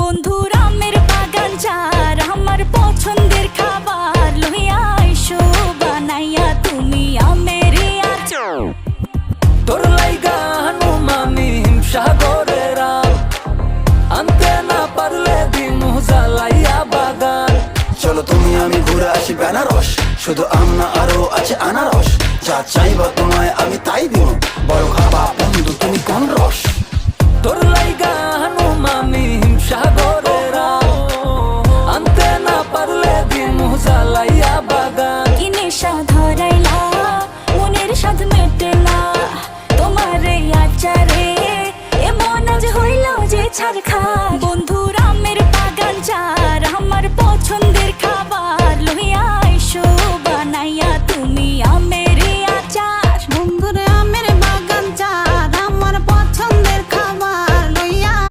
বন্ধু রামের বাগান চার আমার পছন্দের খাবার লইয়া আইসো বানাইয়া তুমি আমের আচার। তোর লাইগা হানুমানি হিমসাগরের আম, আনতে না পারলে দিমু জ্বালাইয়া বাগান। চলো তুমি আমি ঘুরে আসি বেনারস, শুধু আম না আরো আছে আনারস। যা চাইবা তোমায় আমি তাই দিব, বড় খাবা বন্ধু তুমি কোন রস। তোর লাইগা হানুমানি হিমসাগরের আম, আনতে না পারলে দিমু জ্বালাইয়া বাগান। কি নেশা ধরাইলা মনের স্বাদ মেটে না তোমার এই আচারে, এমন আজ হইল যে ছাড় খা বন্ধু